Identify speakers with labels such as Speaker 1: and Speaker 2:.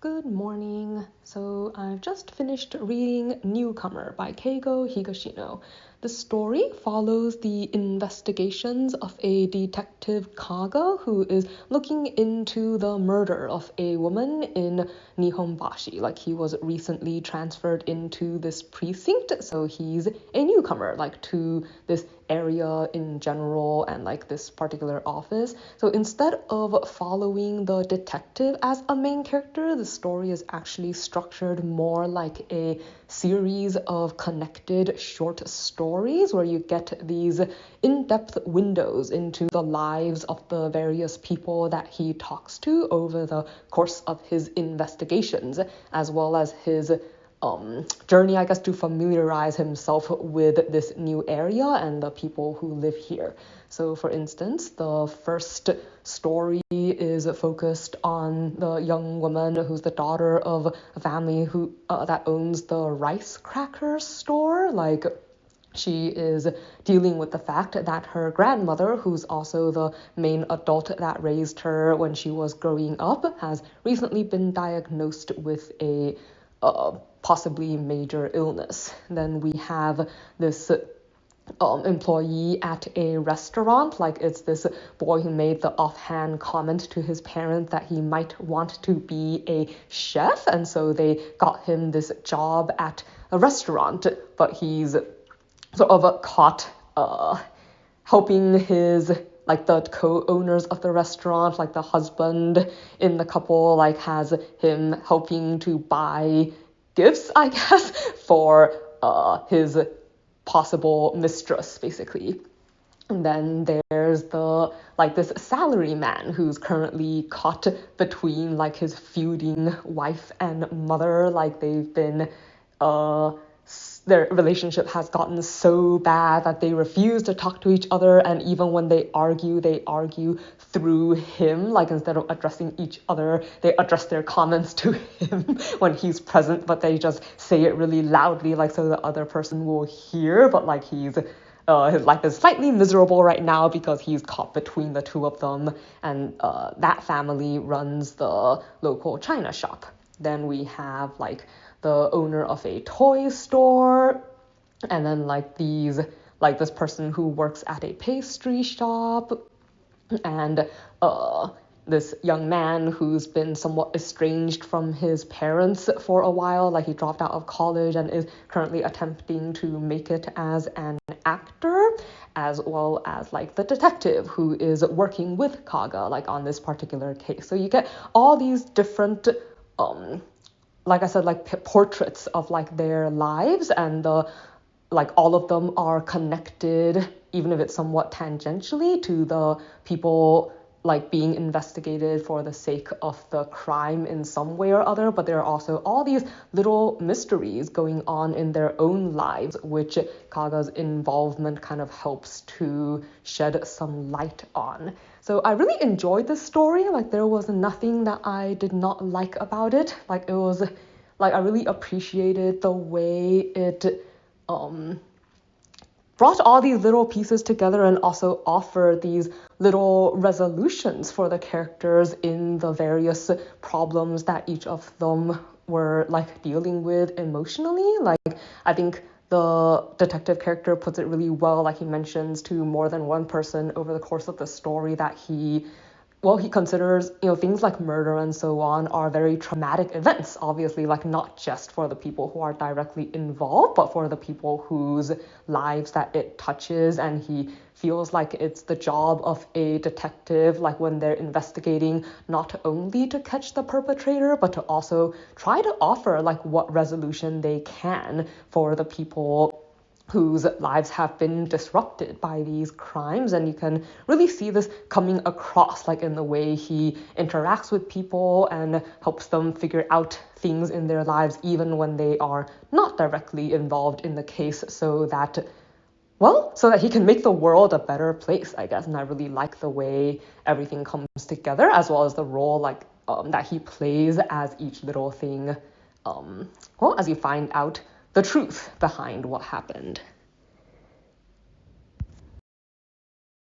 Speaker 1: Good morning. So I've just finished reading Newcomer by Keigo Higashino. The story follows the investigations of a detective Kaga who is looking into the murder of a woman in Nihonbashi. Like he was recently transferred into this precinct, so he's a newcomer to this area in general and this particular office. So instead of following the detective as a main character, the story is actually structured more like a series of connected short stories where you get these in-depth windows into the lives of the various people that he talks to over the course of his investigations, as well as his journey, to familiarize himself with this new area and the people who live here. So, for instance, the first story is focused on the young woman who's the daughter of a family who that owns the rice cracker store. She is dealing with the fact that her grandmother, who's also the main adult that raised her when she was growing up, has recently been diagnosed with a possibly major illness. Then we have this employee at a restaurant. It's this boy who made the offhand comment to his parents that he might want to be a chef, and so they got him this job at a restaurant, but he's sort of caught helping his the co-owners of the restaurant, the husband in the couple, has him helping to buy gifts, for his possible mistress, basically. And then there's the this salary man who's currently caught between his feuding wife and mother. They've been their relationship has gotten so bad that they refuse to talk to each other, and even when they argue through him. Instead of addressing each other, they address their comments to him when he's present, but they just say it really loudly so the other person will hear. But he's his life is slightly miserable right now because he's caught between the two of them, and that family runs the local china shop. Then we have the owner of a toy store, and then this person who works at a pastry shop, and this young man who's been somewhat estranged from his parents for a while. He dropped out of college and is currently attempting to make it as an actor, as well as the detective who is working with Kaga on this particular case. So you get all these different portraits of their lives, and the all of them are connected, even if it's somewhat tangentially, to the people being investigated for the sake of the crime in some way or other. But there are also all these little mysteries going on in their own lives, which Kaga's involvement kind of helps to shed some light on. So I really enjoyed this story. There was nothing that I did not like about it. It was I really appreciated the way it brought all these little pieces together and also offered these little resolutions for the characters in the various problems that each of them were dealing with emotionally. I think the detective character puts it really well. He mentions to more than one person over the course of the story that he considers, things like murder and so on are very traumatic events, obviously, not just for the people who are directly involved, but for the people whose lives that it touches. And he feels it's the job of a detective, when they're investigating, not only to catch the perpetrator, but to also try to offer what resolution they can for the people whose lives have been disrupted by these crimes. And you can really see this coming across in the way he interacts with people and helps them figure out things in their lives even when they are not directly involved in the case, so that he can make the world a better place, And I really like the way everything comes together, as well as the role that he plays as each little thing as you find out the truth behind what happened.